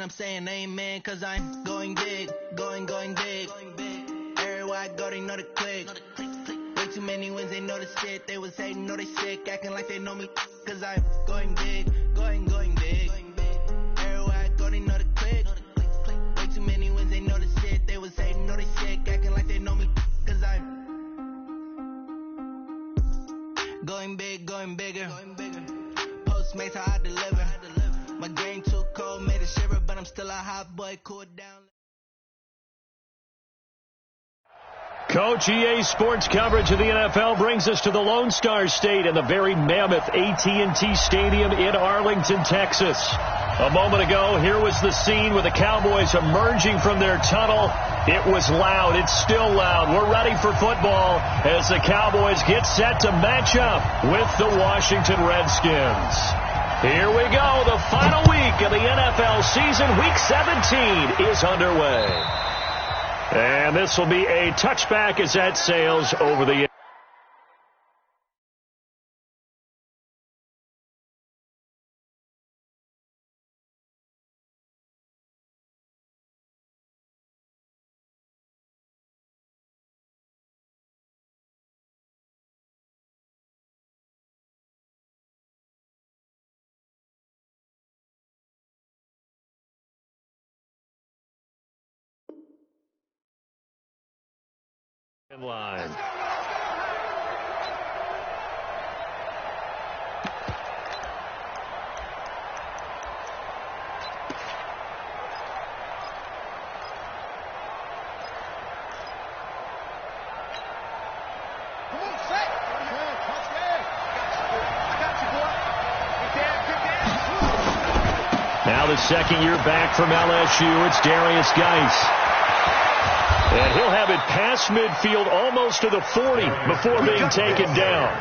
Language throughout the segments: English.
I'm saying amen, cause I'm going big, going big. Everywhere I go, they know the click. Way too many wins, they know the shit. They was hating, know they sick, acting like they know me, cause I'm going big, going big. Everywhere I go, they know the click. Way too many wins, they know the shit. They was hating, know they sick, acting like they know me, cause I'm going big, going bigger. Postmates, how I deliver. My game too cold, made a shiver, but I'm still a hot boy, cool down. Coach, EA Sports coverage of the NFL brings us to the Lone Star State in the very mammoth AT&T Stadium in Arlington, Texas. A moment ago, here was the scene with the Cowboys emerging from their tunnel. It was loud. It's still loud. We're ready for football as the Cowboys get set to match up with the Washington Redskins. Here we go. The final week of the NFL season. Week 17 is underway. And this will be a touchback as that sails over the line. Now the second year back from LSU, it's Darius Geis. And he'll have it past midfield almost to the 40 before being taken down.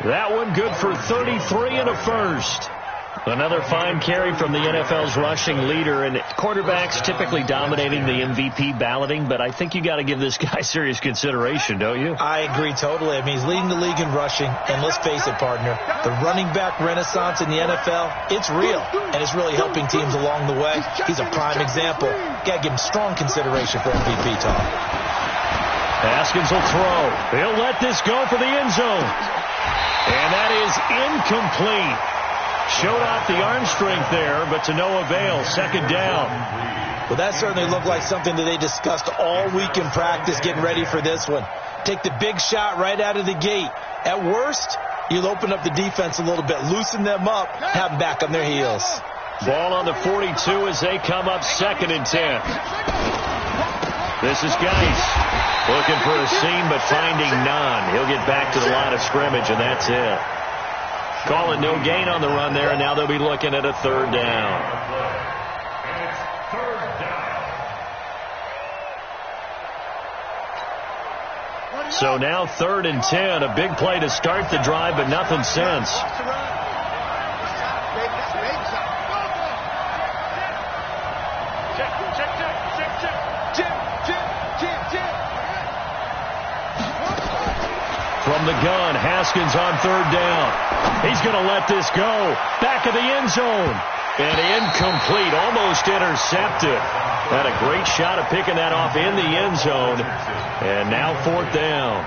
That one good for 33 and a first. Another fine carry from the NFL's rushing leader, and quarterbacks typically dominating the MVP balloting, but I think you got to give this guy serious consideration, don't you? I agree totally. I mean, he's leading the league in rushing, and let's face it, partner, the running back renaissance in the NFL, it's real, and it's really helping teams along the way. He's a prime example. Got to give him strong consideration for MVP talk. Haskins will throw. He'll let this go for the end zone. And that is incomplete. Showed off the arm strength there, but to no avail. Second down. Well, that certainly looked like something that they discussed all week in practice getting ready for this one. Take the big shot right out of the gate. At worst, you'll open up the defense a little bit, loosen them up, have them back on their heels. Ball on the 42 as they come up 2nd and 10. This is Geis looking for a seam but finding none. He'll get back to the line of scrimmage, and that's it. Call it no gain on the run there, and now they'll be looking at a 3rd down. So now 3rd and 10, a big play to start the drive, but nothing since. From the gun, Haskins on 3rd down. He's going to let this go. Back of the end zone. And incomplete, almost intercepted. Had a great shot of picking that off in the end zone. And now 4th down.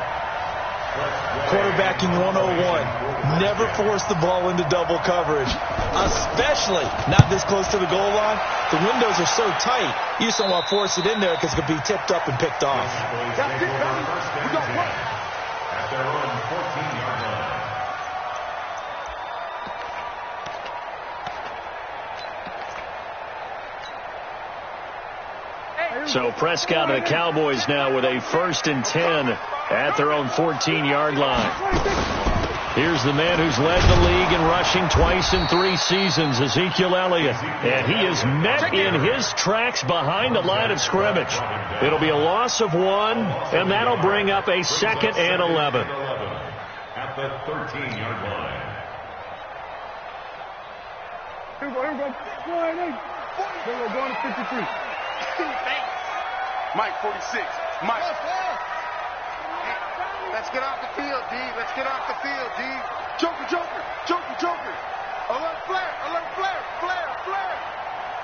Quarterbacking 101. Never force the ball into double coverage, especially not this close to the goal line. The windows are so tight, you just don't want to force it in there because it could be tipped up and picked off. So Prescott and the Cowboys now with a 1st and 10 at their own 14-yard line. Here's the man who's led the league in rushing twice in 3 seasons, Ezekiel Elliott. And he is met in his tracks behind the line of scrimmage. It'll be a loss of 1, and that'll bring up a 2nd and 11. At the 13-yard line. Here we go. Going to 53. Mike, 46. Mike. Let's get off the field, D. Let's get off the field, D. Joker. Alert, flare. Flare.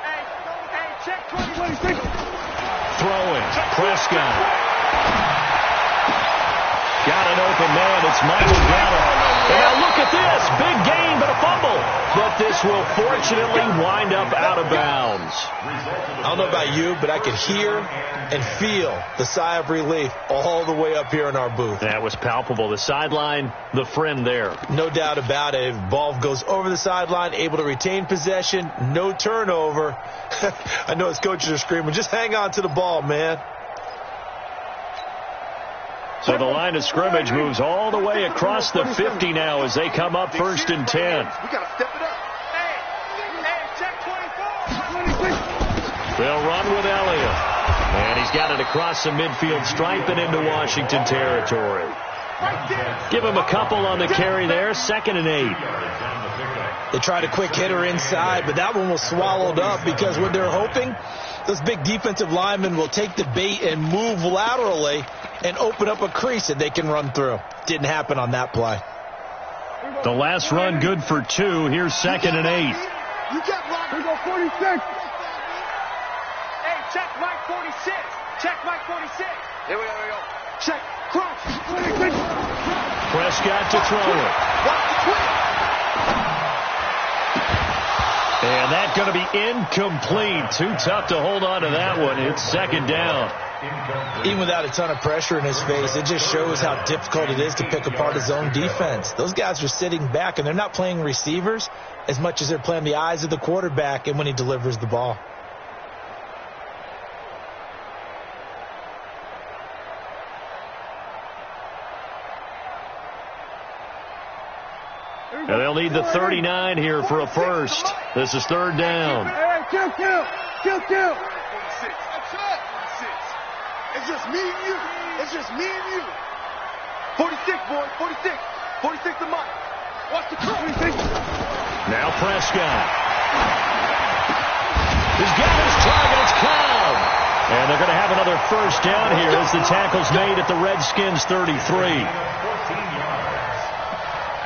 Hey, Throwing. Prescott. Got an open man. It's Michael Gallup. And now look at this. Big gain, but a fumble. But this will fortunately wind up out of bounds. I don't know about you, but I could hear and feel the sigh of relief all the way up here in our booth. That was palpable. The sideline, the friend there. No doubt about it. If ball goes over the sideline, able to retain possession, no turnover. I know his coaches are screaming, just hang on to the ball, man. So the line of scrimmage moves all the way across the 50 now as they come up 1st and 10. We got to step it up. Hey, check 24. They'll run with Elliott. And he's got it across the midfield stripe and into Washington territory. Give him a couple on the carry there. 2nd and 8. They tried a quick hitter inside, but that one was swallowed up because what they're hoping, those big defensive linemen will take the bait and move laterally and open up a crease that they can run through. Didn't happen on that play. The last run good for 2. Here's 2nd and 8. You got blocked. We go 46. Hey, check Mike 46. Check Mike 46. Here we go. Check. Crunch. 26. Prescott to throw it. Watch the twist. And that's going to be incomplete. Too tough to hold on to that one. It's 2nd down. Even without a ton of pressure in his face, it just shows how difficult it is to pick apart his own defense. Those guys are sitting back, and they're not playing receivers as much as they're playing the eyes of the quarterback and when he delivers the ball. And they'll need the 39 here for a first. This is 3rd down. Hey, kill. 46. That's it. 46. It's just me and you. It's just me and you. 46, boy. 46. 46 to Mike. Watch the cut. Now Prescott. He's got his target. It's Cobb. And they're going to have another first down here as the tackle's made at the Redskins 33.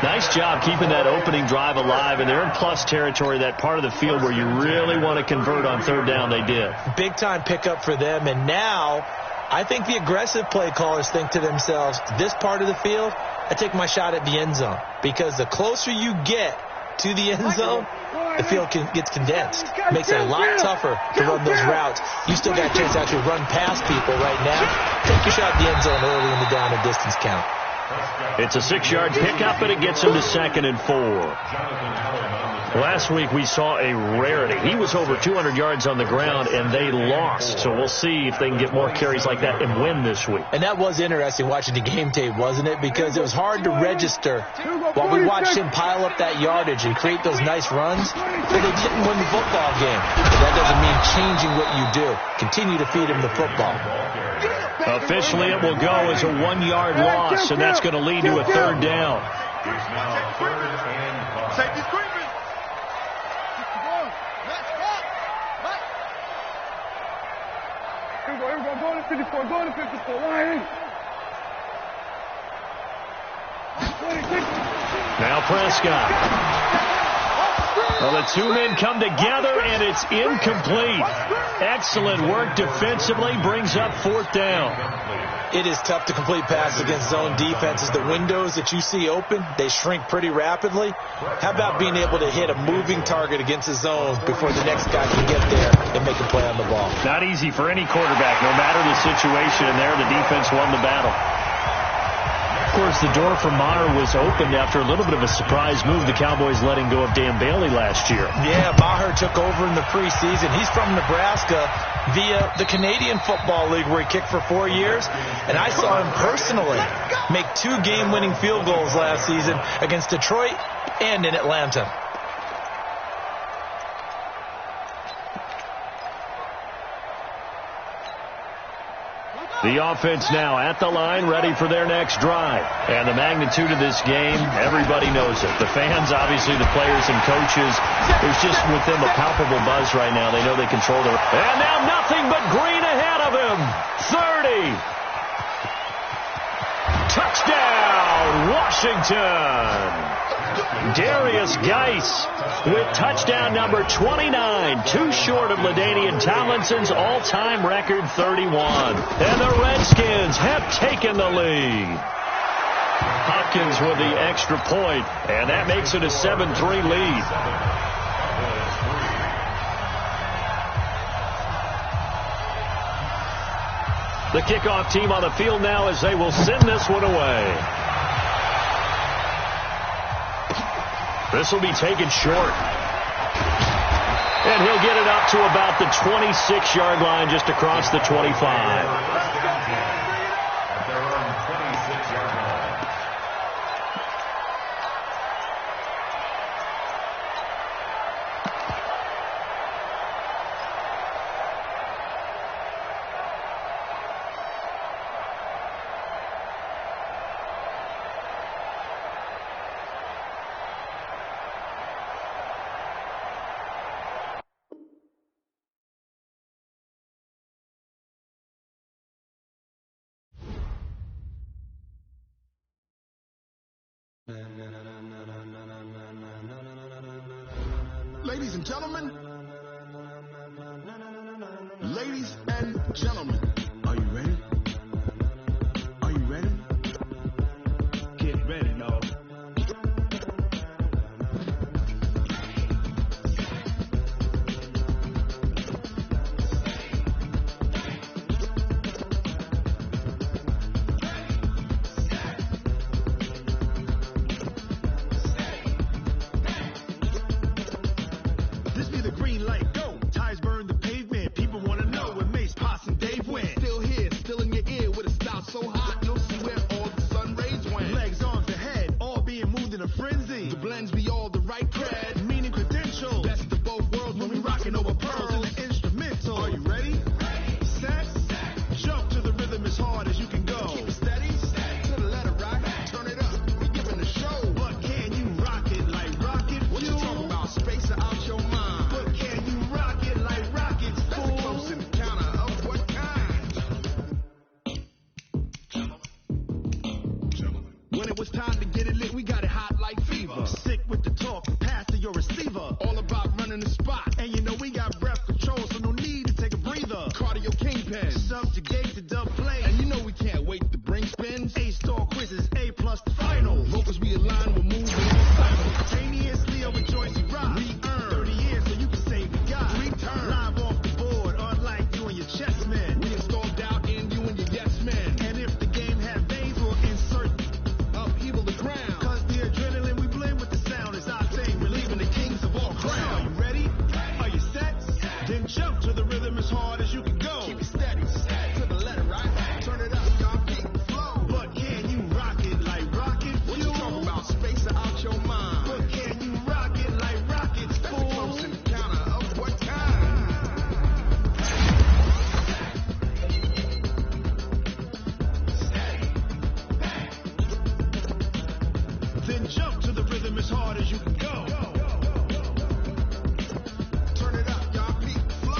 Nice job keeping that opening drive alive, and they're in plus territory, that part of the field where you really want to convert on 3rd down. They did. Big-time pickup for them, and now I think the aggressive play callers think to themselves, this part of the field, I take my shot at the end zone, because the closer you get to the end zone, the field gets condensed. Makes it a lot tougher to run those routes. You still got a chance to actually run past people right now. Take your shot at the end zone early in the down and distance count. It's a 6-yard pickup, and it gets him to 2nd and 4. Last week we saw a rarity. He was over 200 yards on the ground, and they lost. So we'll see if they can get more carries like that and win this week. And that was interesting watching the game tape, wasn't it? Because it was hard to register while we watched him pile up that yardage and create those nice runs, but they didn't win the football game. But that doesn't mean changing what you do. Continue to feed him the football. Officially, it will go as a 1-yard loss, and that's going to lead to a 3rd down. Safety screaming. Here we go. Going to 54. Going to 54. Line. 26. Now Prescott. Well, the 2 men come together, and it's incomplete. Excellent work defensively, brings up 4th down. It is tough to complete passes against zone defenses. The windows that you see open, they shrink pretty rapidly. How about being able to hit a moving target against the zone before the next guy can get there and make a play on the ball? Not easy for any quarterback, no matter the situation, and there the defense won the battle. Of course, the door for Maher was opened after a little bit of a surprise move. The Cowboys letting go of Dan Bailey last year. Yeah, Maher took over in the preseason. He's from Nebraska via the Canadian Football League, where he kicked for 4 years. And I saw him personally make 2 game-winning field goals last season against Detroit and in Atlanta. The offense now at the line, ready for their next drive. And the magnitude of this game, everybody knows it. The fans, obviously the players and coaches. There's just with them a palpable buzz right now. They know they control their... And now nothing but green ahead of him. 30. Touchdown, Washington. Darius Geis with touchdown number 29, too short of LaDainian Tomlinson's all-time record 31. And the Redskins have taken the lead. Hopkins with the extra point, and that makes it a 7-3 lead. The kickoff team on the field now as they will send this one away. This will be taken short. And he'll get it up to about the 26-yard line, just across the 25. Ladies and gentlemen, are you ready? Are you ready? Get ready, y'all. This be the green light, go. Ties burn the pavement. People want to know where Mace, Potts, and Dave went. Still here, still in your ear with a style so hot, you'll see where all the sun rays went. Legs, arms, and head, all being moved in a frenzy. The blends be all the right cred, meaning credentials. Best of both worlds when we rocking over pearls in the instrumental. Are you ready? Set, jump to the rhythm as hard as you can go. Keep it steady, to the letter rock, turn it up, we giving a show. But can you rock it like rocket? What you talking about? Space out your mind. But can you rock it like rockets? That's a close encounter of what kind? When it was time to get it lit, we got it hot like fever. Sick with the talk, pass to your receiver. All about running the spot. And you know we got breath control, so no need to take a breather. Cardio kingpin, subjugate the dub play. And you know we can't wait to bring spins. A-star quizzes, A+ the final. Vocals we align, we're moving simultaneously over Joyce Rock. Re-earn 30 years so you can say we got return. Live off the board, unlike you and your chess men. We install doubt in you and your yes men. And if the game had veins, we'll insert upheaval the ground. Cause the adrenaline we blend with the sound is our thing. Relieving the kings of all crowns. Are you ready? Are you set? Then jump to the rhythm as hard as you can go. Keep it steady, to the letter right. Turn it up, y'all keep the flow. But can you rock it like rocket? What you talking about? Space out your mind. But can you rock it like rockets? That's a close encounter of what kind? Then jump to the rhythm as hard as you can go. Turn it up, y'all keep the flow.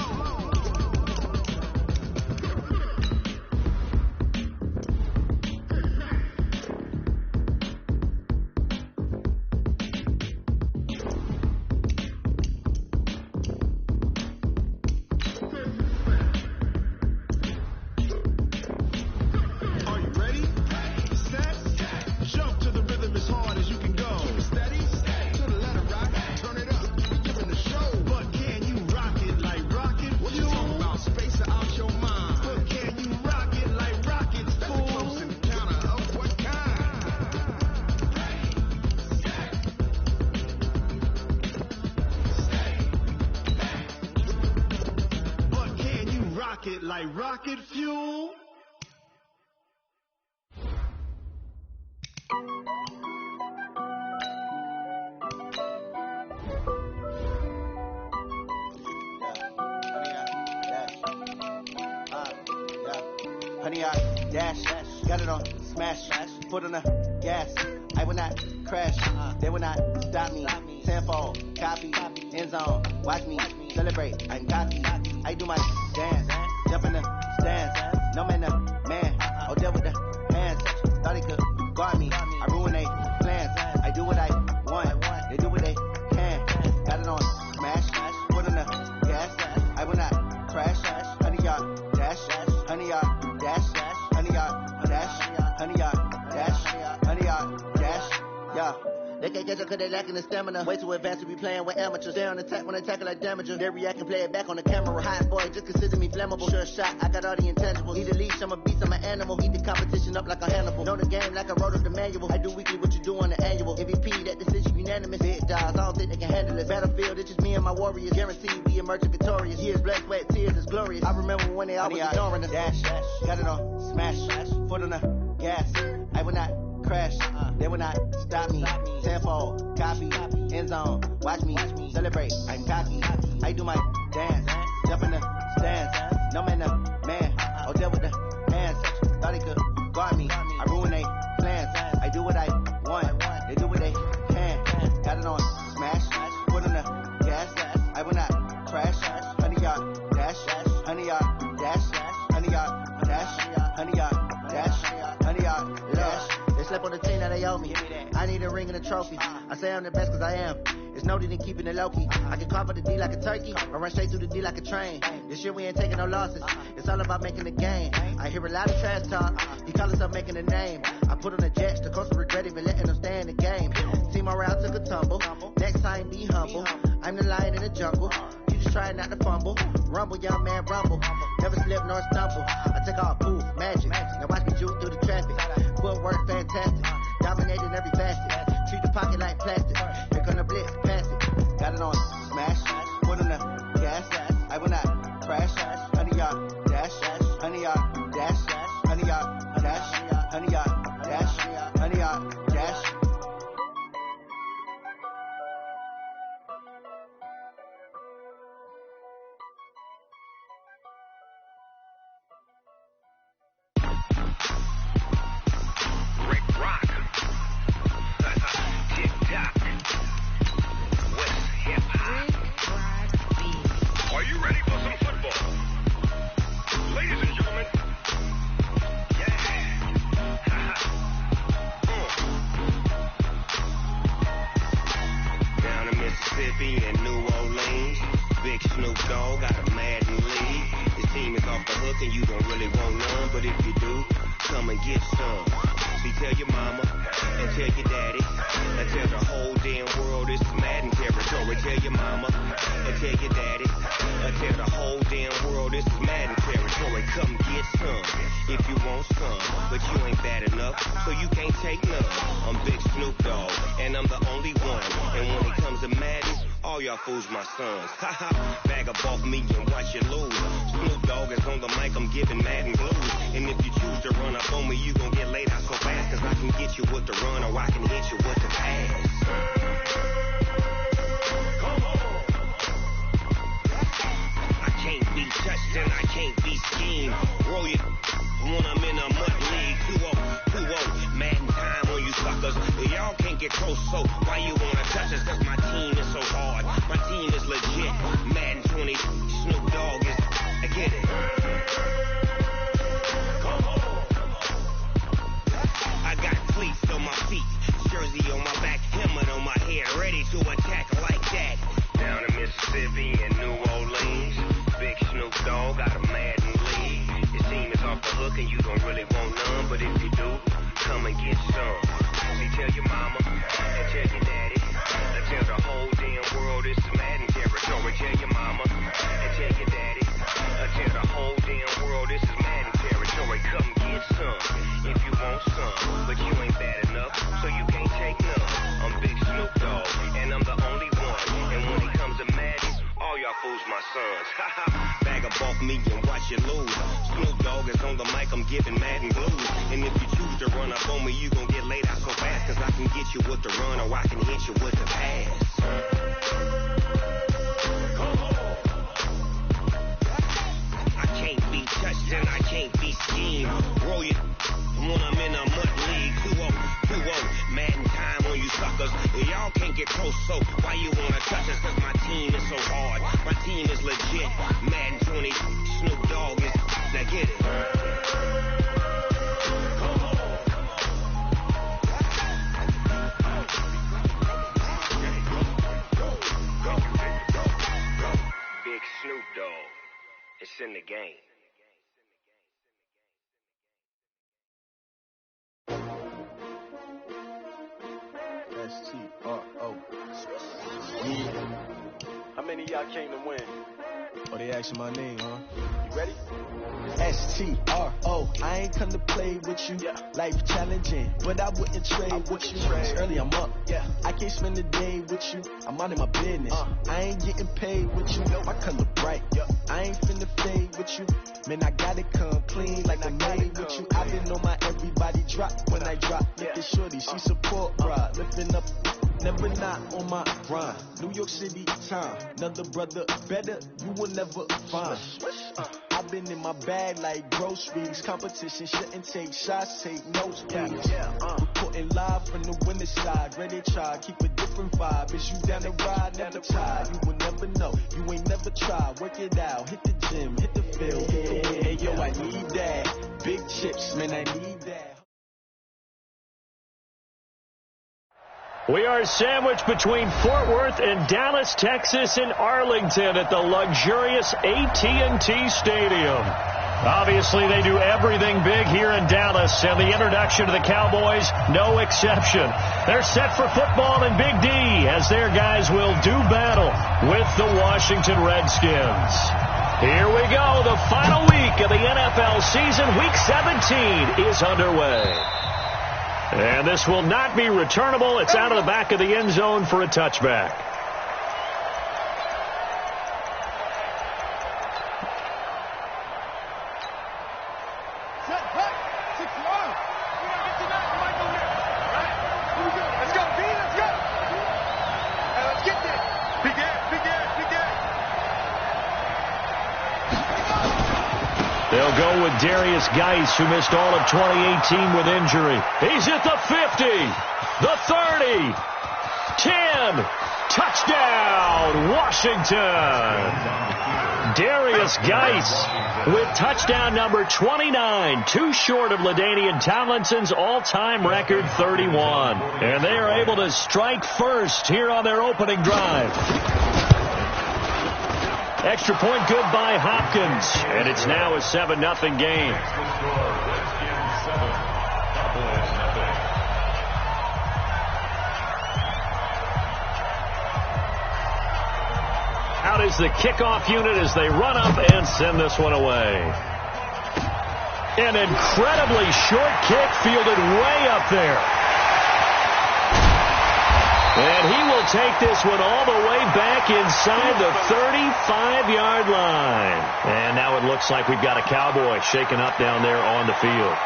Are you ready? Set, jump to the rhythm as hard as you can go. Keep it steady, to the letter rock. Turn it up, we giving the show. But can you rock it like rocket? What you talking about? Space out your mind. But can you rock it like rockets? That's a close encounter of what kind? But can you rock it like rocket fuel? Honey, I dash, got it on smash, foot on the gas. I will not crash, they will not stop me. Tenfold, copy, end zone, watch me celebrate. I'm cocky, I do my dance, jump in the stands. No man, the man, oh, deal with the hands. Thought he could guard me, I ruin they plans. I do what I want, can't catch up cause they lacking the stamina. Way too advanced to be playing with amateurs. Stay on attack when attacking like damager. They react and play it back on the camera. Hot boy, just consider me flammable. Sure shot, I got all the intangibles. Need a leash, I'm a beast, I'm an animal. Eat the competition up like a Hannibal. Know the game like I wrote up the manual. I do weekly what you do on the annual. MVP, that decision unanimous. Big dogs, I don't think they can handle it. Battlefield, it's just me and my warriors. Guaranteed we emerging victorious. Years, blood, sweat, tears, is glorious. I remember when they always ignoring us. Dash, got it on, smash, foot on the gas. I will not crash, they will not stop me. Tenfold, copy, end zone, watch me celebrate. I'm cocky, I do my dance, jump in the stands. No man, no man, oh deal with the hands. Thought he could guard me, I ruin they plans. I do what I want, they do what they can. Got it on, smash, foot on the gas. I will not crash, 100-yard dash, 100-yard dash, 100-yard dash, 100-yard dash, 100-yard dash. They slept on the team that they owe me. I need a ring and a trophy. I say I'm the best cause I am. It's noted in keeping it low-key. I can carve up the D like a turkey or run straight through the D like a train. This year we ain't taking no losses. It's all about making the game. I hear a lot of trash talk. He call himself making a name. I put on the jets. The coach will regret even letting them stay in the game. Team morale took a tumble. Next time be humble. I'm the lion in the jungle. You just try not to fumble. Rumble, young man, rumble. Never slip nor stumble. I take all poof, magic. Now watch me juke through the traffic. Footwork fantastic. Dominating every facet. Treat the pocket like plastic. Here gonna blitz, pass it. Got it on smash. Foot on the gas. I will not crash. 100-yard dash. 100-yard dash. 100-yard dash. 100-yard dash. 100-yard dash. Fools my sons. Bag up off me and watch you lose. Snoop Dogg is on the mic, I'm giving Madden blues. And if you choose to run up on me, you gon' get laid out so fast. Cause I can get you with the run or I can hit you with the pass. I can't be touched and I can't be schemed. Roll you when I'm in a mud league. 2-0, Madden time on you suckers. Y'all can't get close, so why you wanna touch us? Cause my team is so hard. My team is legit. Madden 20, Snoop Dogg is, I get it. I got cleats on my feet, jersey on my back, helmet on my head, ready to attack like that. Down in Mississippi and New Orleans, big Snoop Dogg got a Madden league. His team is off the hook and you don't really want none, but if you do, come and get some. See, tell your mama and tell your daddy, and tell the whole damn world it's Madden territory. Tell your mama and tell your daddy, and tell the whole damn world this is Madden territory. Come get some if you want some, but you ain't bad enough, so you can't take none. I'm Big Snoop Dogg, and I'm the only one. And when it comes to Madden, all y'all fools my sons. Bag up off me and watch you lose. Snoop Dogg is on the mic, I'm giving Madden blues. And if you choose to run up on me, you gon' get laid out so fast. Cause I can get you with the run or I can hit you with the pass. I can't be touched and I can't be schemed. Roll you when I'm in a mud league. 2-0, Madden time on you suckers. Y'all can't get close, so why you wanna touch us? Cause my team is so hard. My team is legit. Madden 20, Snoop Dogg is, now get it. Big Snoop Dogg, it's in the game. STR. see I came to win. Oh, they asking my name, huh? You ready? S-T-R-O, I ain't come to play with you. Yeah. Life challenging, but I wouldn't trade with you. It's early, I'm up. Yeah. I can't spend the day with you. I'm out of my business. I ain't getting paid with you. My color bright. Yeah. I ain't finna fade with you. Man, I gotta come clean like I made with you. I been on my everybody drop when I drop. Look at shorty, she support ride. Lifting up, never not on my grind. New York City time, another brother better, you will never find. I've been in my bag like groceries. Competition shouldn't take shots, take notes, please. Reporting live from the winter side. Ready to try, keep a different vibe. Is you down the ride, never tired. You will never know, you ain't never tried. Work it out, hit the gym, hit the field. Hey, yo, I need that. Big chips, man, I need that. We are sandwiched between Fort Worth and Dallas, Texas, and Arlington at the luxurious AT&T Stadium. Obviously, they do everything big here in Dallas, and the introduction to the Cowboys, no exception. They're set for football in Big D as their guys will do battle with the Washington Redskins. Here we go. The final week of the NFL season, Week 17, is underway. And this will not be returnable. It's out of the back of the end zone for a touchback. They'll go with Darius Geis, who missed all of 2018 with injury. He's at the 50, the 30, 10, touchdown, Washington. Darius Geis with touchdown number 29, too short of LaDainian Tomlinson's all-time record 31. And they are able to strike first here on their opening drive. Extra point good by Hopkins, and it's now a 7-0 game. Out is the kickoff unit as they run up and send this one away. An incredibly short kick fielded way up there. And he will take this one all the way back inside the 35-yard line. And now it looks like we've got a Cowboy shaken up down there on the field.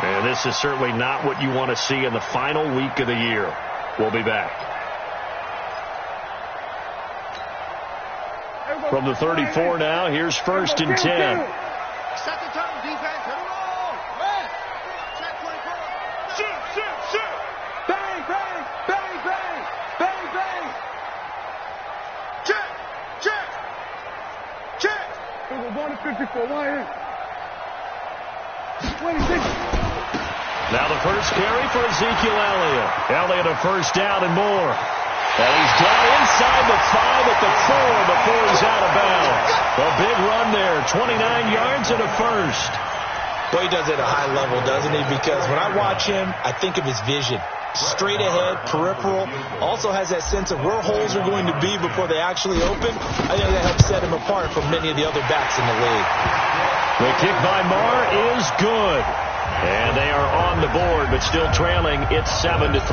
And this is certainly not what you want to see in the final week of the year. We'll be back. From the 34 now, here's 1st and 10. Second time, defense, hit a roll. Check 24. Shoot. Bang, bang, bang, bang, bang, bang. Check. We're going to 54, line in. 26. Now the first carry for Ezekiel Elliott. Elliott a first down and more. And he's down inside the 5 at the 4 before he's out of bounds. A big run there, 29 yards and a first. Well, he does it at a high level, doesn't he? Because when I watch him, I think of his vision. Straight ahead, peripheral. Also has that sense of where holes are going to be before they actually open. I think that helps set him apart from many of the other backs in the league. The kick by Marr is good. And they are on the board, but still trailing. It's 7-3.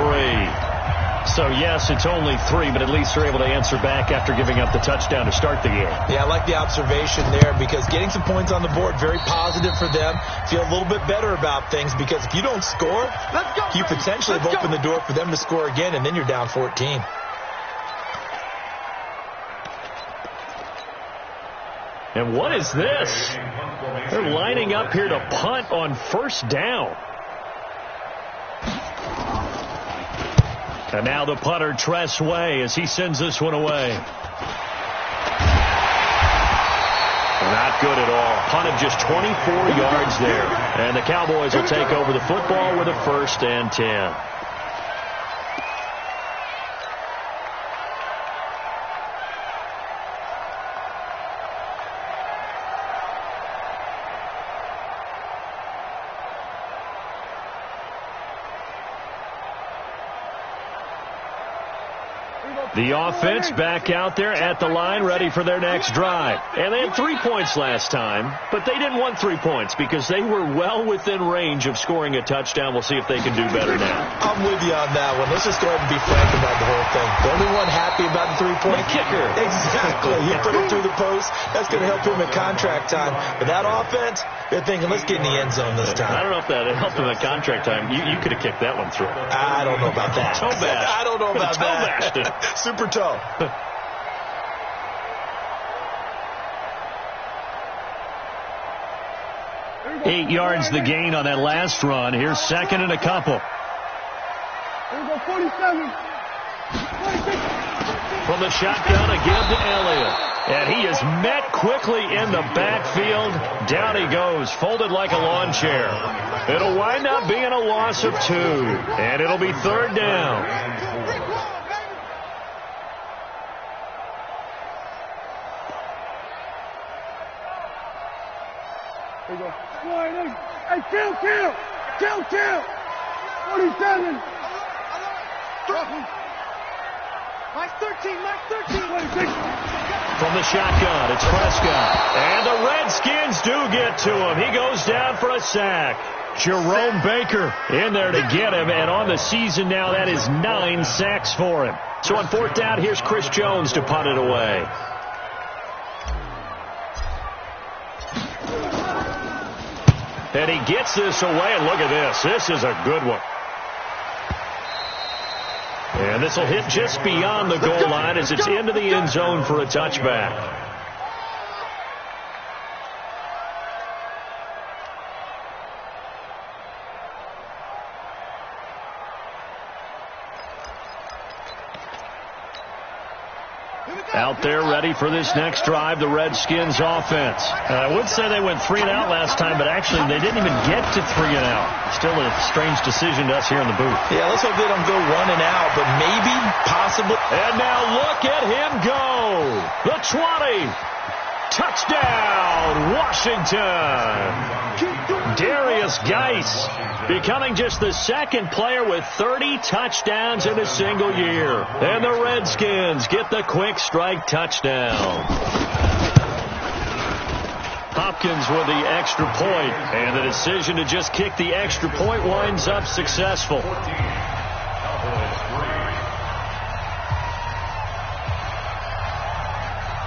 So, yes, it's only 3, but at least they're able to answer back after giving up the touchdown to start the game. Yeah, I like the observation there because getting some points on the board, very positive for them. Feel a little bit better about things because if you don't score, you potentially have opened the door for them to score again, and then you're down 14. And what is this? They're lining up here to punt on first down. And now the punter, Tress Way, as he sends this one away. Not good at all. Punt of just 24 yards there. And the Cowboys will take over the football with a 1st and 10. The offense back out there at the line, ready for their next drive. And they had 3 points last time, but they didn't want 3 points because they were well within range of scoring a touchdown. We'll see if they can do better now. I'm with you on that one. Let's just go ahead and be frank about the whole thing. The only one happy about the 3 point kicker. Exactly. He put it through the post. That's going to help him in contract time. But that offense, they're thinking, let's get in the end zone this time. I don't know if that helped him at contract time. You could have kicked that one through. I don't know about that. Toe bash. I don't know about that. Toe bashed it. Super toe. 8 yards the gain on that last run. Here's second and a couple. Here we go, 47. 46. From the shotgun again to Elliott. And he is met quickly in the backfield. Down he goes, folded like a lawn chair. It'll wind up being a loss of 2. And it'll be third down. Here we go. Hey, kill. 47. Mike 13. 26. From the shotgun, it's Prescott. And the Redskins do get to him. He goes down for a sack. Jerome Baker in there to get him. And on the season now, that is 9 sacks for him. So on fourth down, here's Chris Jones to punt it away. And he gets this away, and look at this. This is a good one. And this will hit just beyond the goal line as it's into the end zone for a touchback. Out there ready for this next drive, the Redskins offense. I would say they went 3 and out last time, but actually they didn't even get to 3 and out. Still a strange decision to us here in the booth. Yeah, let's hope they don't go 1 and out, but maybe, possibly. And now look at him go. The 20. Touchdown, Washington. Darius Geis becoming just the second player with 30 touchdowns in a single year. And the Redskins get the quick strike touchdown. Hopkins with the extra point, and the decision to just kick the extra point winds up successful.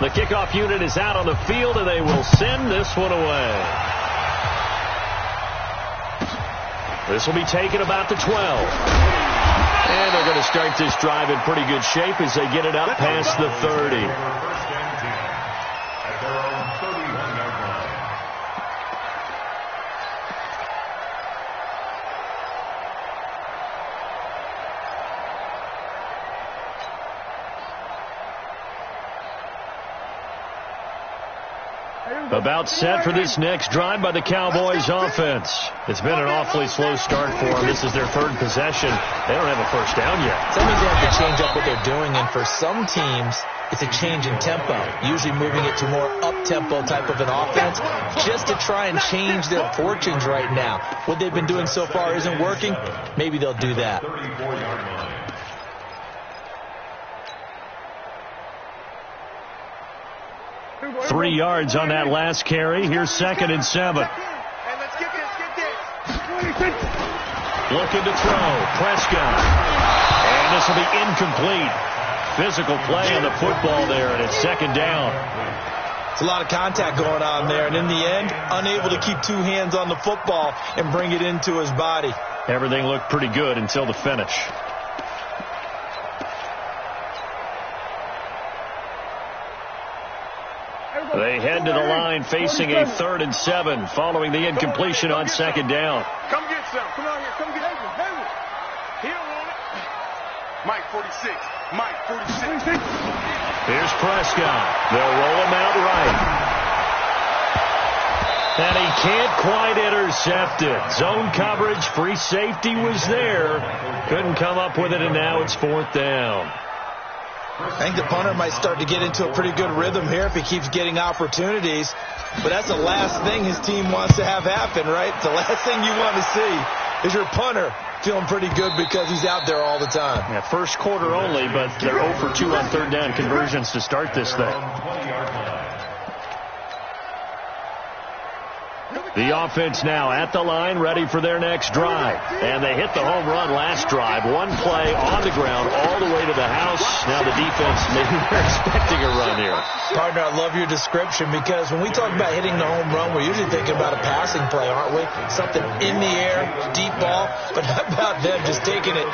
The kickoff unit is out on the field, and they will send this one away. This will be taken about the 12. And they're going to start this drive in pretty good shape as they get it up past the 30. About set for this next drive by the Cowboys offense. It's been an awfully slow start for them. This is their third possession. They don't have a first down yet. That means they have to change up what they're doing, and for some teams, it's a change in tempo, usually moving it to more up-tempo type of an offense just to try and change their fortunes right now. What they've been doing so far isn't working. Maybe they'll do that. 3 yards on that last carry. Here's second and 7. Hey, let's get this. Looking to throw. Prescott. And this will be incomplete. Physical play on the football there, and it's second down. It's a lot of contact going on there, and in the end, unable to keep 2 hands on the football and bring it into his body. Everything looked pretty good until the finish. They head to the line facing a 3rd and 7 following the incompletion on second down. Come get some. Come on here. Come get it. He don't want it. Mike 46. Mike 46. Here's Prescott. They'll roll him out right. And he can't quite intercept it. Zone coverage, free safety was there. Couldn't come up with it, and now it's 4th down. I think the punter might start to get into a pretty good rhythm here if he keeps getting opportunities. But that's the last thing his team wants to have happen, right? It's the last thing you want to see. is your punter feeling pretty good because he's out there all the time. Yeah, first quarter only, but they're 0 for 2 on third down conversions to start this thing. The offense now at the line, ready for their next drive. And they hit the home run last drive. One play on the ground all the way to the house. Now the defense, maybe they're expecting a run here. Partner, I love your description because when we talk about hitting the home run, we're usually thinking about a passing play, aren't we? Something in the air, deep ball. But how about them just taking it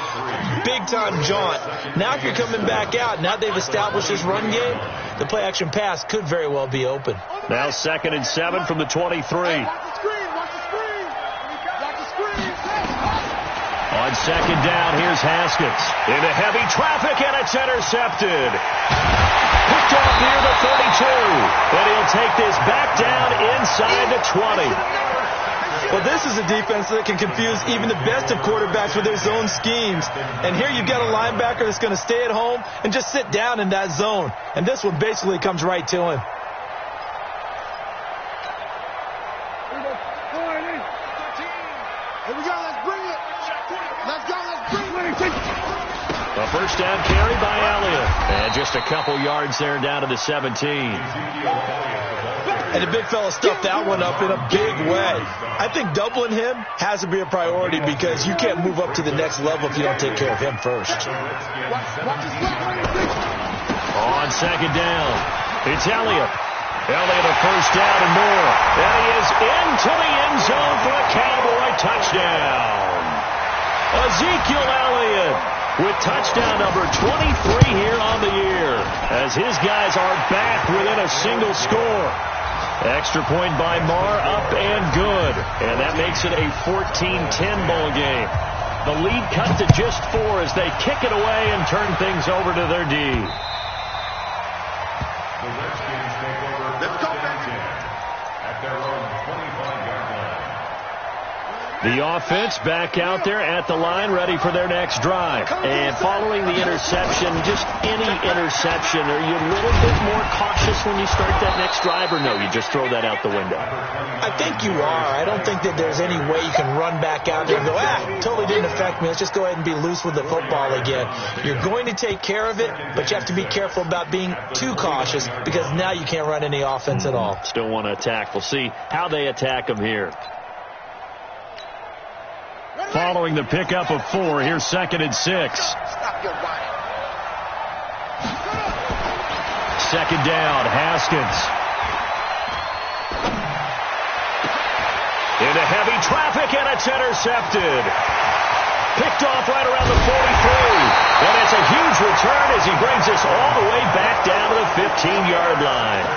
big-time jaunt? Now if you're coming back out, now they've established this run game, the play-action pass could very well be open. Now 2nd and 7 from the 23. On 2nd down, here's Haskins. Into heavy traffic, and it's intercepted. Picked off near the 32. And he'll take this back down inside the 20. Well, this is a defense that can confuse even the best of quarterbacks with their zone schemes. And here you've got a linebacker that's going to stay at home and just sit down in that zone. And this one basically comes right to him. Here we go, let's bring it. Let's go, let's bring it. A first down carry by Elliott. And just a couple yards there down to the 17. And the big fella stuffed that one up in a big way. I think doubling him has to be a priority because you can't move up to the next level if you don't take care of him first. On 2nd down, it's Elliott. Elliott a first down and more. And he is into the end zone for a Cowboy touchdown. Ezekiel Elliott with touchdown number 23 here on the year as his guys are back within a single score. Extra point by Marr, up and good. And that makes it a 14-10 ball game. The lead cut to just 4 as they kick it away and turn things over to their D. The Redskins take over at their own 25-yard line. The offense back out there at the line, ready for their next drive. And following the interception, just any interception, are you a little bit more cautious when you start that next drive, or no, you just throw that out the window? I think you are. I don't think that there's any way you can run back out there and go, totally didn't affect me. Let's just go ahead and be loose with the football again. You're going to take care of it, but you have to be careful about being too cautious because now you can't run any offense at all. Still want to attack. We'll see how they attack them here. Following the pickup of 4, here's 2nd and 6. 2nd down, Haskins. Into heavy traffic, and it's intercepted. Picked off right around the 43. And it's a huge return as he brings us all the way back down to the 15-yard line.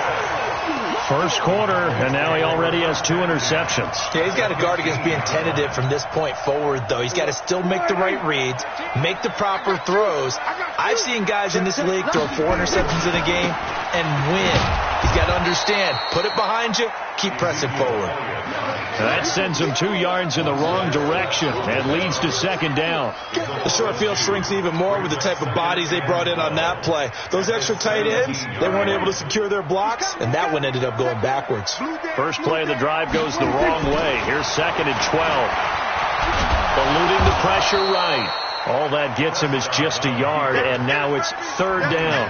First quarter, and now he already has 2 interceptions. Yeah, he's got to guard against being tentative from this point forward, though. He's got to still make the right reads, make the proper throws. I've seen guys in this league throw 4 interceptions in a game and win. He's got to understand, put it behind you, keep pressing forward. That sends him 2 yards in the wrong direction and leads to 2nd down. The short field shrinks even more with the type of bodies they brought in on that play. Those extra tight ends, they weren't able to secure their blocks, and that one ended up going backwards. First play of the drive goes the wrong way. Here's 2nd and 12. Eluding the pressure right. All that gets him is just a yard, and now it's 3rd down.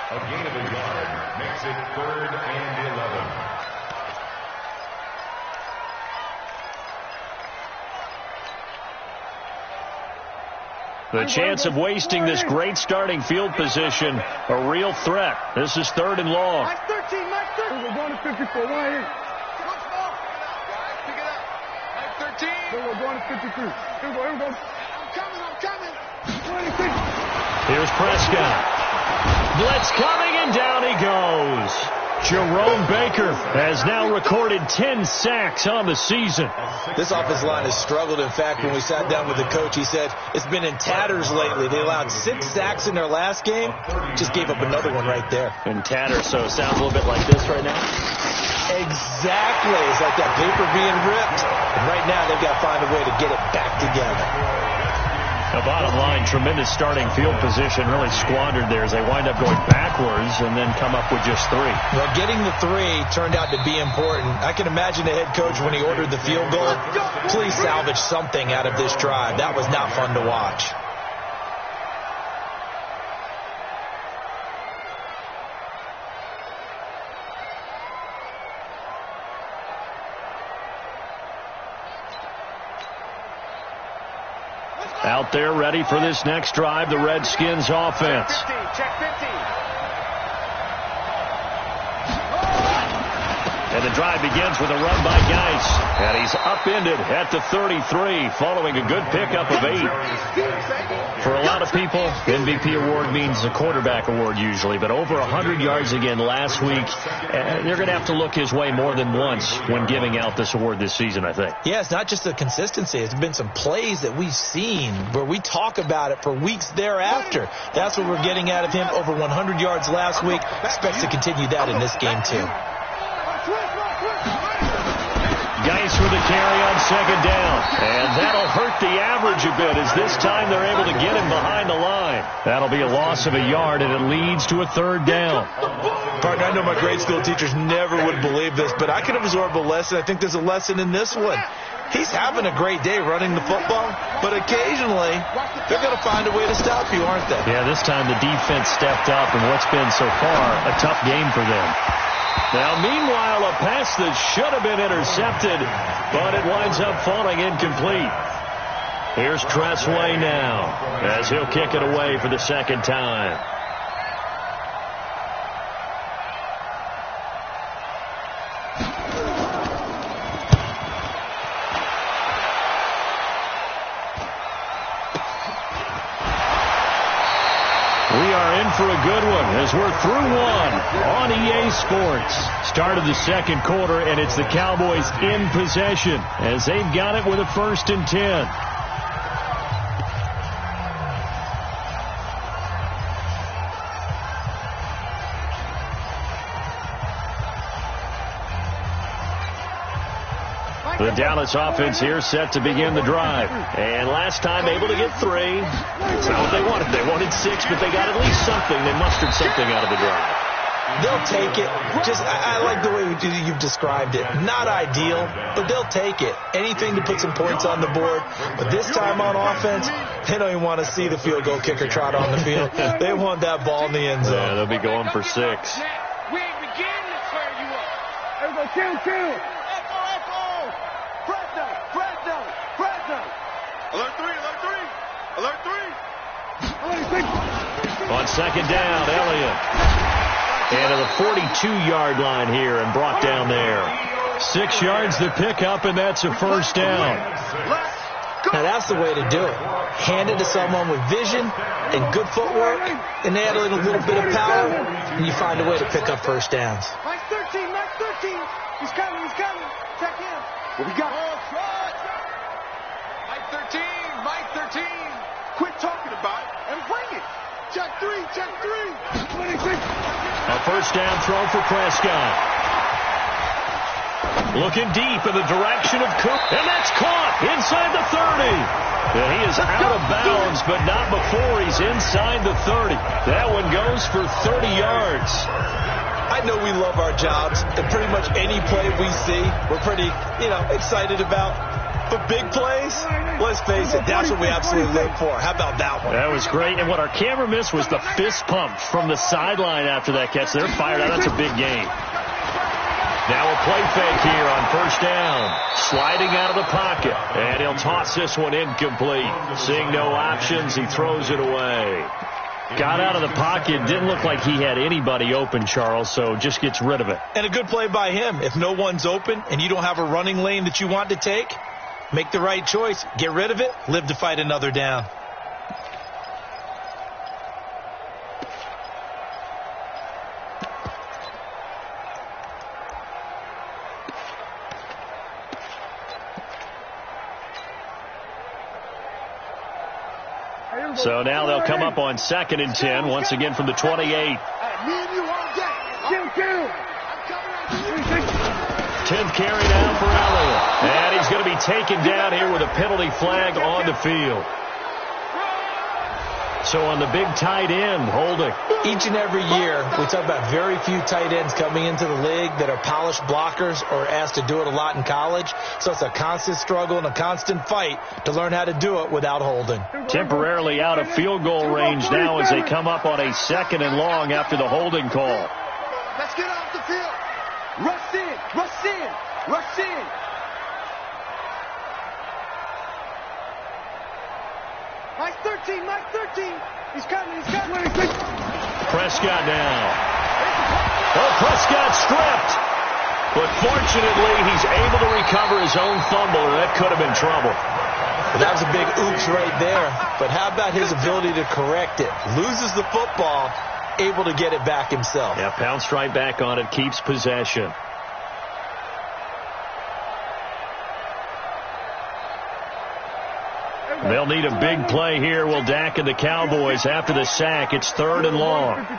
A gain of a yard makes it 3rd and 11. The chance of wasting this great starting field position, a real threat. This is 3rd and long. Mike 13, Mike 13. We're going to 54, right here. Pick it up. Mike 13. We're going to 53. Here we go, here we go. I'm coming. 26. Here's Prescott. Blitz coming, and down he goes. Jerome Baker has now recorded 10 sacks on the season. This offensive line has struggled. In fact, when we sat down with the coach, he said it's been in tatters lately. They allowed 6 sacks in their last game. Just gave up another one right there. In tatters, so it sounds a little bit like this right now. Exactly. It's like that paper being ripped. And right now, they've got to find a way to get it back together. The bottom line, tremendous starting field position, really squandered there as they wind up going backwards and then come up with just 3. Well, getting the 3 turned out to be important. I can imagine the head coach when he ordered the field goal. Please salvage something out of this drive. That was not fun to watch. Out there ready for this next drive, the Redskins offense. Check 50. And the drive begins with a run by Geis. And he's upended at the 33 following a good pickup of 8. For a lot of people, MVP award means a quarterback award usually. But over 100 yards again last week. They're going to have to look his way more than once when giving out this award this season, I think. Yeah, it's not just the consistency. It's been some plays that we've seen where we talk about it for weeks thereafter. That's what we're getting out of him. Over 100 yards last week. Expects to continue that in this game, too. Geis with a carry on second down. And that'll hurt the average a bit as this time they're able to get him behind the line. That'll be a loss of a yard, and it leads to a 3rd down. Partner, I know my grade school teachers never would believe this, but I can absorb a lesson. I think there's a lesson in this one. He's having a great day running the football, but occasionally they're going to find a way to stop you, aren't they? Yeah, this time the defense stepped up in what's been so far a tough game for them. Now, meanwhile, a pass that should have been intercepted, but it winds up falling incomplete. Here's Tressway now as he'll kick it away for the 2nd time. For a good one as we're through one on EA Sports. Start of the 2nd quarter, and it's the Cowboys in possession as they've got it with a 1st and 10. The Dallas offense here set to begin the drive. And last time able to get 3. It's not what they wanted. They wanted 6, but they got at least something. They mustered something out of the drive. They'll take it. I like the way you've described it. Not ideal, but they'll take it. Anything to put some points on the board. But this time on offense, they don't even want to see the field goal kicker trot on the field. They want that ball in the end zone. Yeah, they'll be going for 6. We ain't beginning to tear you up. There we go, kill. Alert 3. On 2nd down, Elliott. And to the 42-yard line here and brought down there. 6 yards to pick up, and that's a 1st down. Now, that's the way to do it. Hand it to someone with vision and good footwork, and they add a little bit of power, and you find a way to pick up 1st downs. Mike 13. He's coming. Check him. What we got? Mike 13. Quit talking about it and bring it. Check 3. 26. A 1st down throw for Prescott. Looking deep in the direction of Cook. And that's caught inside the 30. And he is out of bounds, but not before he's inside the 30. That one goes for 30 yards. I know we love our jobs, and pretty much any play we see, we're pretty, excited about. But big plays, let's face it, that's what we absolutely live for. How about that one? That was great. And what our camera missed was the fist pump from the sideline after that catch. They're fired out. That's a big game. Now a play fake here on 1st down. Sliding out of the pocket. And he'll toss this one incomplete. Seeing no options, he throws it away. Got out of the pocket. Didn't look like he had anybody open, Charles, so just gets rid of it. And a good play by him. If no one's open and you don't have a running lane that you want to take, make the right choice. Get rid of it. Live to fight another down. So now they'll come up on 2nd and 10, once again from the 28. Me and you all day. Kill. 10th carry down for Elliott. And he's going to be taken down here with a penalty flag on the field. So on the big tight end, holding. Each and every year, we talk about very few tight ends coming into the league that are polished blockers or asked to do it a lot in college. So it's a constant struggle and a constant fight to learn how to do it without holding. Temporarily out of field goal range now as they come up on a 2nd and long after the holding call. Let's get off the field. Rush in, rush in, rush in. Mike 13, Mike 13. He's coming, he's coming. Prescott now. Oh, Prescott stripped. But fortunately, he's able to recover his own fumble, and that could have been trouble. Well, that was a big oops right there. But how about his ability to correct it? Loses the football, able to get it back himself. Yeah, pounced right back on it, keeps possession. They'll need a big play here. Will Dak and the Cowboys after the sack. It's 3rd and long. Out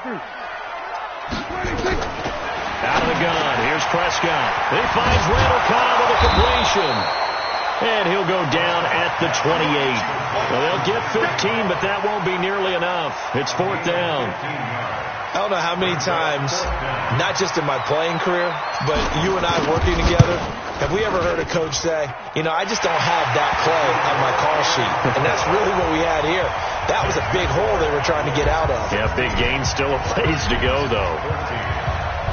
of the gun. Here's Prescott. He finds Randall Cobb with a completion. And he'll go down at the 28. Well, they'll get 15, but that won't be nearly enough. It's 4th down. I don't know how many times, not just in my playing career, but you and I working together, have we ever heard a coach say, you know, I just don't have that play on my call sheet. And that's really what we had here. That was a big hole they were trying to get out of. Yeah, big gain, still a ways to go, though.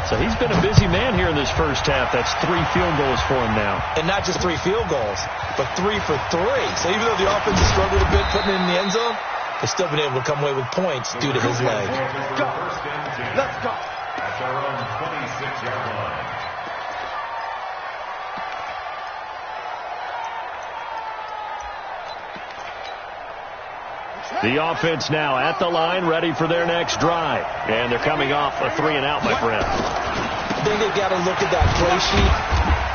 So he's been a busy man here in this first half. That's 3 field goals for him now. And not just 3 field goals, but 3 for 3. So even though the offense has struggled a bit putting it in the end zone, they've still been able to come away with points due to his leg. Let's go. Let's go. At their own 26-yard line. The offense now at the line, ready for their next drive. And they're coming off a 3-and-out, my friend. I think they've got to look at that play sheet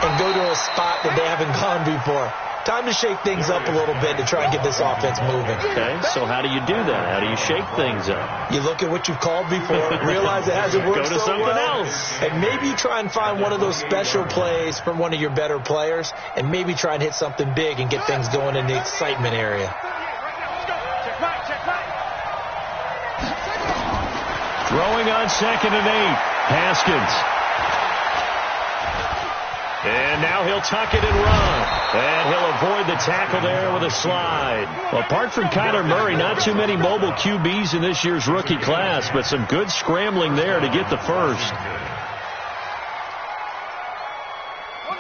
and go to a spot that they haven't gone before. Time to shake things up a little bit to try and get this offense moving. Okay, so how do you do that? How do you shake things up? You look at what you've called before, realize it hasn't worked Go to so something well, else. and maybe you try and find one of those special plays from one of your better players, and maybe try and hit something big and get things going in the excitement area. Throwing on 2nd and 8. Haskins. And now he'll tuck it and run. And he'll avoid the tackle there with a slide. Well, apart from Kyler Murray, not too many mobile QBs in this year's rookie class, but some good scrambling there to get the first.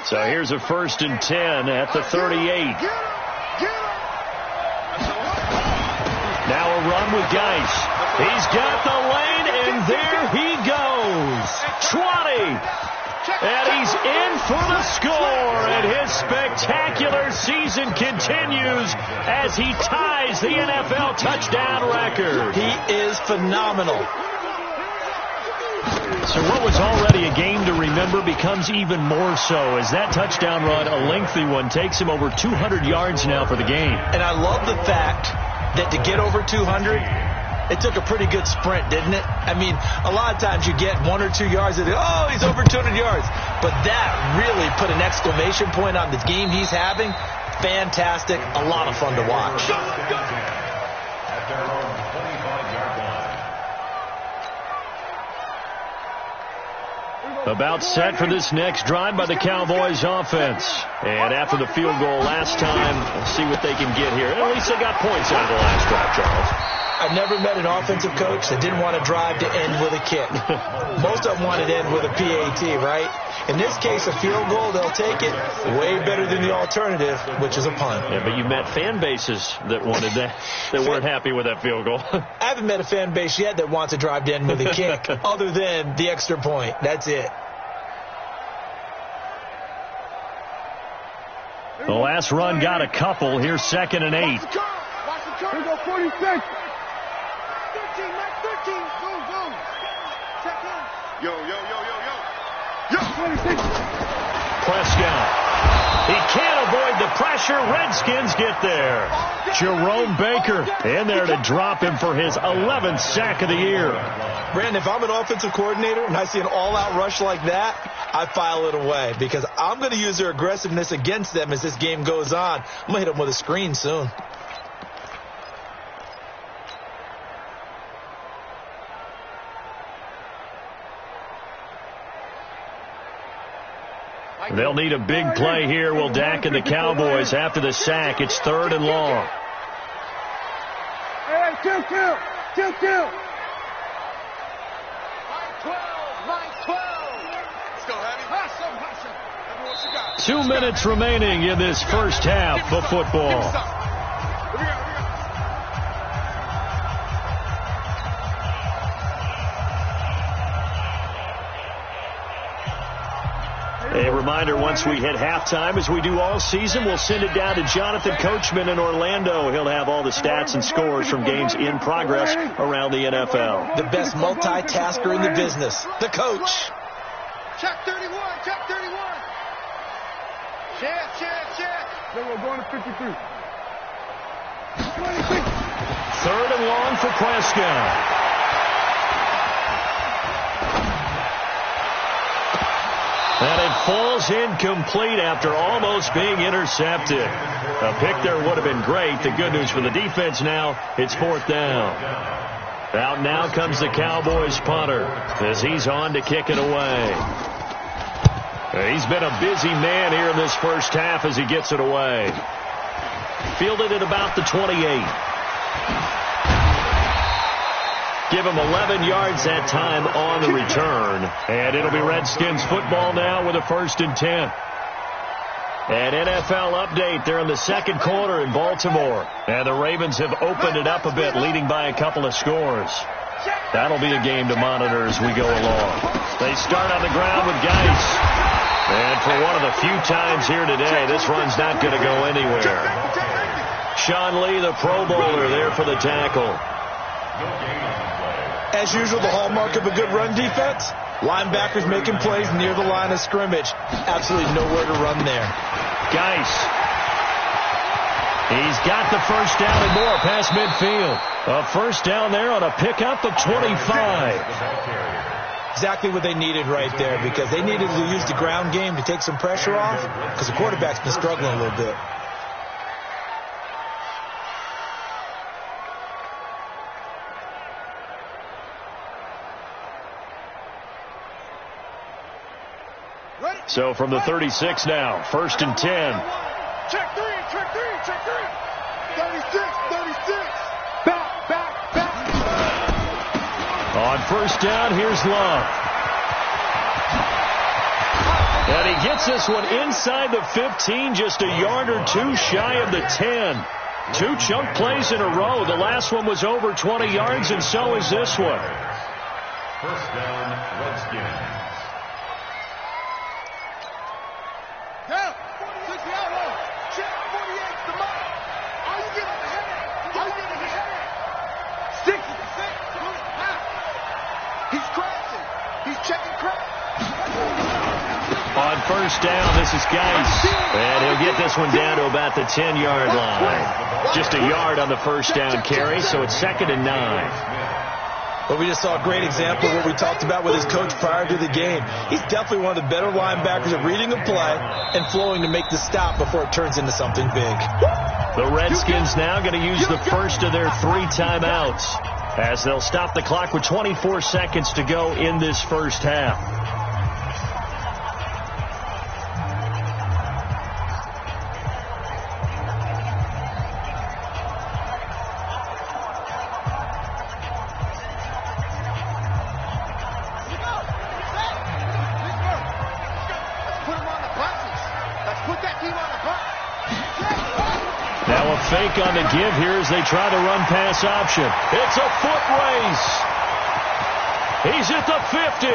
So here's a 1st and 10 at the 38. Now a run with Geis. He's got the lane, and there he goes. 20. And he's in for the score, and his spectacular season continues as he ties the NFL touchdown record. He is phenomenal. So what was already a game to remember becomes even more so as that touchdown run, a lengthy one, takes him over 200 yards now for the game. And I love the fact that to get over 200, it took a pretty good sprint, didn't it? I mean, a lot of times you get 1 or 2 yards and oh, he's over 200 yards. But that really put an exclamation point on the game he's having. Fantastic. A lot of fun to watch. At their own 25-yard line. About set for this next drive by the Cowboys offense. And after the field goal last time, let's see what they can get here. At least they got points out of the last drive, Charles. I've never met an offensive coach that didn't want to drive to end with a kick. Most of them wanted to end with a PAT, right? In this case, a field goal, they'll take it. Way better than the alternative, which is a punt. Yeah, but you met fan bases that wanted that, that weren't happy with that field goal. I haven't met a fan base yet that wants to drive to end with a kick, other than the extra point. That's it. The last run got a couple. Here's 2nd and 8. Here we go, 46. 13, Mike 13. Go. Check in. Yo. Yo, 26. Prescott. He can't avoid the pressure. Redskins get there. Jerome Baker in there to drop him for his 11th sack of the year. Brandon, if I'm an offensive coordinator and I see an all-out rush like that, I file it away because I'm going to use their aggressiveness against them as this game goes on. I'm going to hit them with a screen soon. They'll need a big play here. Will Dak and the Cowboys after the sack. It's 3rd and long. Hey, kill. 2 minutes remaining in this first half of football. A reminder, once we hit halftime, as we do all season, we'll send it down to Jonathan Coachman in Orlando. He'll have all the stats and scores from games in progress around the NFL. The best multitasker in the business, the coach. Check 31. Check. Then we're going to 53. 3rd and long for Prescott. And it falls incomplete after almost being intercepted. A pick there would have been great. The good news for the defense now, it's 4th down. Out now comes the Cowboys punter as he's on to kick it away. He's been a busy man here in this first half as he gets it away. Fielded at about the 28. Give him 11 yards that time on the return. And it'll be Redskins football now with a 1st and 10. An NFL update. They're in the second quarter in Baltimore. And the Ravens have opened it up a bit, leading by a couple of scores. That'll be a game to monitor as we go along. They start on the ground with Geis. And for one of the few times here today, this run's not going to go anywhere. Sean Lee, the Pro Bowler, there for the tackle. As usual, the hallmark of a good run defense, linebackers making plays near the line of scrimmage. Absolutely nowhere to run there. Geis. He's got the first down and more past midfield. A first down there on a pickup of 25. Exactly what they needed right there, because they needed to use the ground game to take some pressure off, because the quarterback's been struggling a little bit. So from the 36 now, 1st and 10. Check 3. 36. Back. On first down, here's Love. And he gets this one inside the 15, just a yard or two shy of the 10. 2 chunk plays in a row. The last one was over 20 yards, and so is this one. First down, Redskins. Down. 6 out low. Check 48's the mark. Are you getting the head? 6 is the 6. He's crashing. He's checking crash. On first down, this is Geis. And he'll get this one down to about the 10-yard line. Just a yard on the first down carry, so it's 2nd and 9. But we just saw a great example of what we talked about with his coach prior to the game. He's definitely one of the better linebackers at reading a play and flowing to make the stop before it turns into something big. The Redskins now going to use the first of their 3 timeouts as they'll stop the clock with 24 seconds to go in this first half. Fake on the give here as they try to run pass option. It's a foot race. He's at the 50.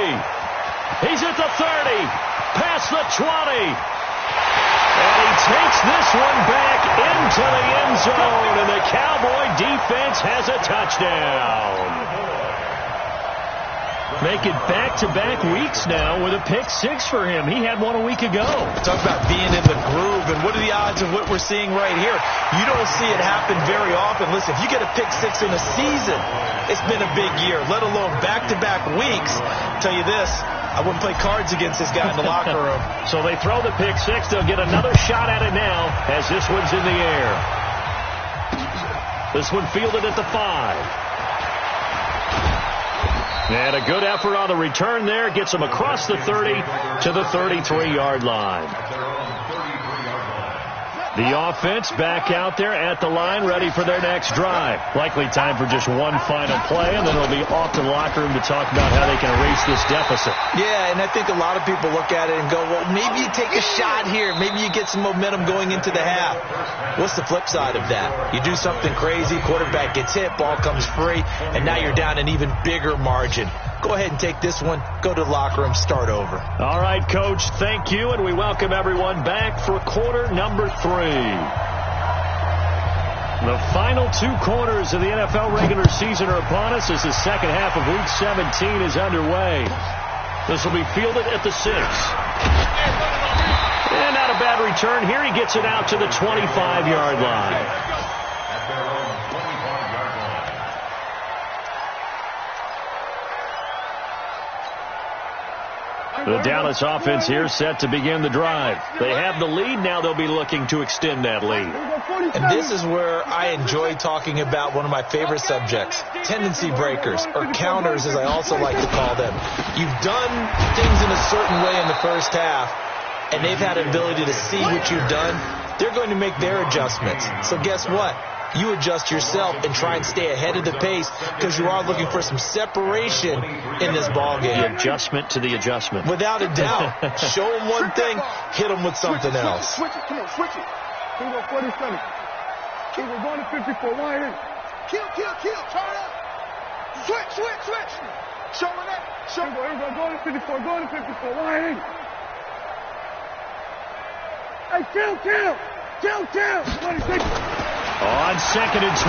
He's at the 30. Past the 20. And he takes this one back into the end zone. And the Cowboy defense has a touchdown. Make it back-to-back weeks now with a pick-6 for him. He had one a week ago. Talk about being in the groove, and what are the odds of what we're seeing right here? You don't see it happen very often. Listen, if you get a pick-6 in a season, it's been a big year, let alone back-to-back weeks. I'll tell you this, I wouldn't play cards against this guy in the locker room. So they throw the pick-6. They'll get another shot at it now as this one's in the air. This one fielded at the 5. And a good effort on the return there. Gets them across the 30 to the 33-yard line. The offense back out there at the line, ready for their next drive. Likely time for just one final play, and then it'll be off to the locker room to talk about how they can erase this deficit. Yeah, and I think a lot of people look at it and go, well, maybe you take a shot here. Maybe you get some momentum going into the half. What's the flip side of that? You do something crazy, quarterback gets hit, ball comes free, and now you're down an even bigger margin. Go ahead and take this one, go to the locker room, start over. All right, Coach, thank you, and we welcome everyone back for quarter number 3. The final 2 quarters of the NFL regular season are upon us as the second half of Week 17 is underway. This will be fielded at the 6. And not a bad return here. He gets it out to the 25-yard line. The Dallas offense here set to begin the drive. They have the lead. Now they'll be looking to extend that lead. And this is where I enjoy talking about one of my favorite subjects, tendency breakers, or counters as I also like to call them. You've done things in a certain way in the first half, and they've had an ability to see what you've done. They're going to make their adjustments. So guess what? You adjust yourself and try and stay ahead of the pace because you are looking for some separation in this ball game. The adjustment to the adjustment. Without a doubt. Show them one thing, hit them with something else. Switch it, come on, switch it. King go 47. King go going to 54. Line in. Kill, turn up. Switch. Show it up. Show it. Here we go, going to 54, going to 54. Line in. Hey, kill. 26. On 2nd and 12,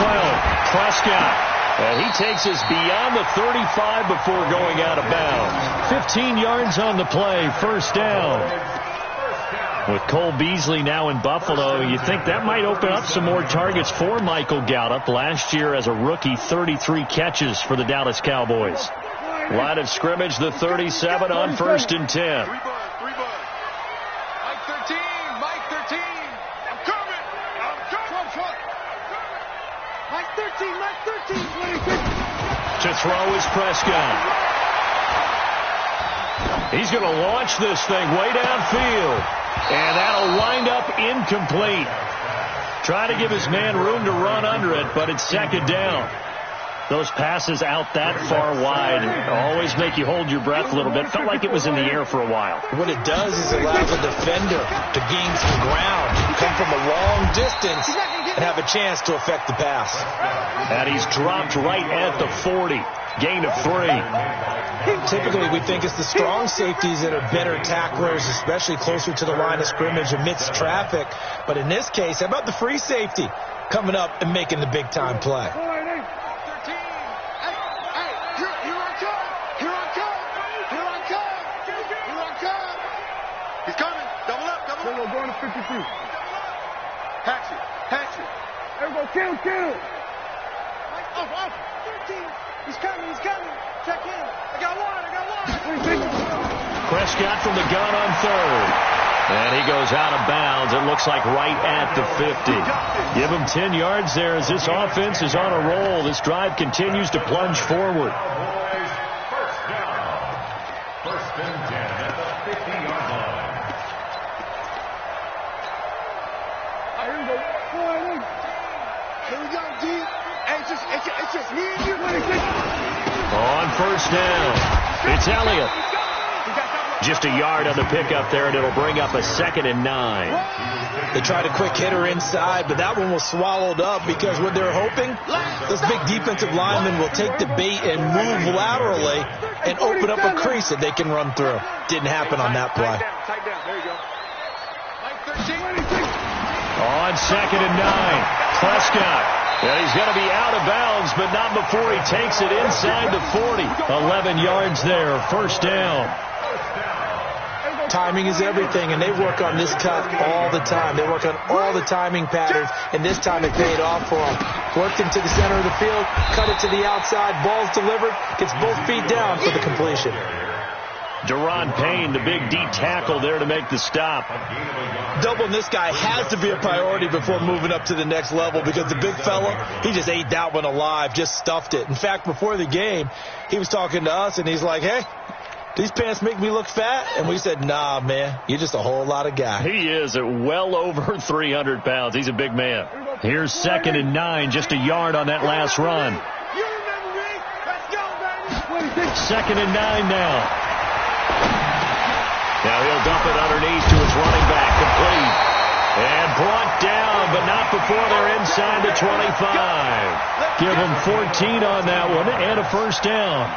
Prescott. And he takes us beyond the 35 before going out of bounds. 15 yards on the play, first down. With Cole Beasley now in Buffalo, you think that might open up some more targets for Michael Gallup. Last year as a rookie, 33 catches for the Dallas Cowboys. Line of scrimmage, the 37 on 1st and 10. Mike 13. I'm coming. Mike 13, 26. To throw is Prescott. He's going to launch this thing way downfield. And that'll wind up incomplete. Try to give his man room to run under it, but it's 2nd down. Those passes out that far wide always make you hold your breath a little bit. Felt like it was in the air for a while. What it does is it allows a defender to gain some ground, come from a long distance, and have a chance to affect the pass. And he's dropped right at the 40. Gain of 3. Typically, we think it's the strong safeties that are better tacklers, especially closer to the line of scrimmage amidst traffic. But in this case, how about the free safety coming up and making the big-time play? He's coming. Double up. We're going to 53. Hatchet. There we go. Kill. Off. 13. He's coming. Check in. I got one. Prescott from the gun on 3rd. And he goes out of bounds. It looks like right at the 50. Give him 10 yards there as this offense is on a roll. This drive continues to plunge forward. First down. 1st and 10 at the 50-yard line. Here we go, D. Hey, it's just me and you. On 1st down, it's Elliott. Just a yard on the pickup there, and it'll bring up a 2nd and 9. They tried a quick hitter inside, but that one was swallowed up because what they're hoping, this big defensive lineman will take the bait and move laterally and open up a crease that they can run through. Didn't happen on that play. Tight down. There you go. Mike 13. On 2nd and 9, Prescott. And he's going to be out of bounds, but not before he takes it inside the 40. 11 yards there, first down. Timing is everything, and they work on this cut all the time. They work on all the timing patterns, and this time it paid off for them. Worked into the center of the field, cut it to the outside, ball's delivered, gets both feet down for the completion. Deron Payne, the big D tackle there to make the stop. Doubling this guy has to be a priority before moving up to the next level because the big fella, he just ate that one alive, just stuffed it. In fact, before the game, he was talking to us, and he's like, hey, these pants make me look fat? And we said, nah, man, you're just a whole lot of guy. He is at well over 300 pounds. He's a big man. Here's 2nd and 9, just a yard on that last run. 2nd and 9 now. Now he'll dump it underneath to his running back, complete. And brought down, but not before they're inside the 25. Give him 14 on that one and a first down.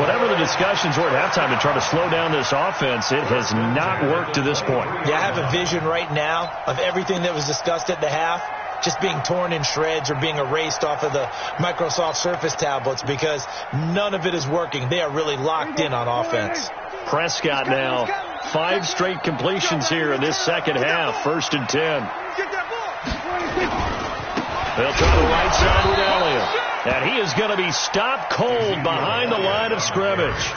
Whatever the discussions were at halftime to try to slow down this offense, it has not worked to this point. Yeah, I have a vision right now of everything that was discussed at the half just being torn in shreds or being erased off of the Microsoft Surface tablets because none of it is working. They are really locked in on offense. Prescott now, 5 straight completions here in this second half. 1st and 10. They'll try the right side with Elliott. And he is going to be stopped cold behind the line of scrimmage.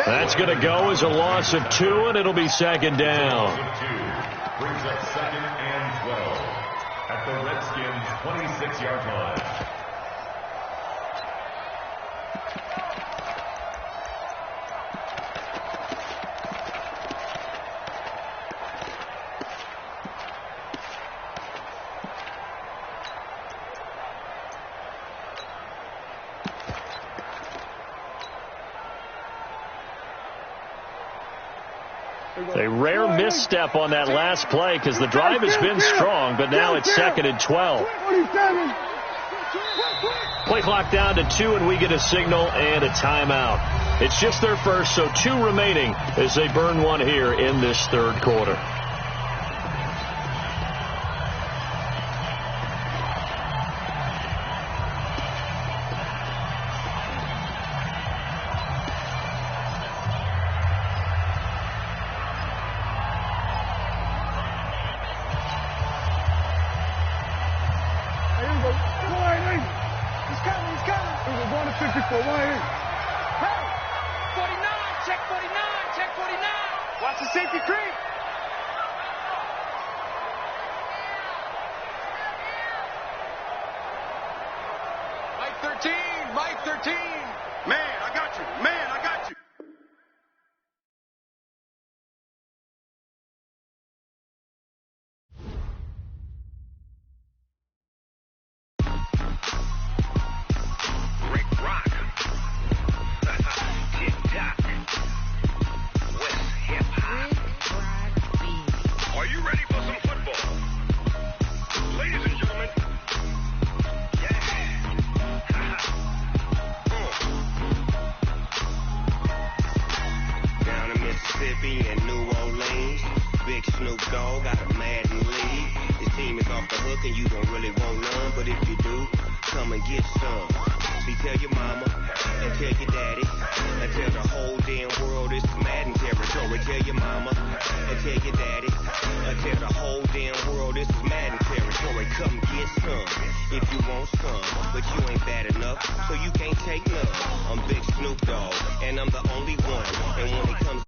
That's going to go as a loss of 2, and it'll be 2nd down. Brings up 2nd and 12 at the Redskins' 26-yard line. A rare misstep on that last play because the drive has been strong, but now it's 2nd and 12. Play clock down to 2, and we get a signal and a timeout. It's just their first, so 2 remaining as they burn one here in this 3rd quarter. Watch the safety creep. Mike 13. Man, I got you. Man, I got you. Rick Rock. Tick-tock. West hip-hop. Are you ready for some football? Ladies and gentlemen. Down in Mississippi and New Orleans, Big Snoop Dogg got a Madden lead. His team is off the hook and you don't really want none, but if you do, come and get some. See, tell your mama and tell your daddy and tell the whole damn world it's Madden territory. Tell your mama and tell your daddy and tell the whole damn world this is Madden territory. Come get some if you want some, but you ain't bad enough, so you can't take none. I'm Big Snoop Dogg and I'm the only one, and when it comes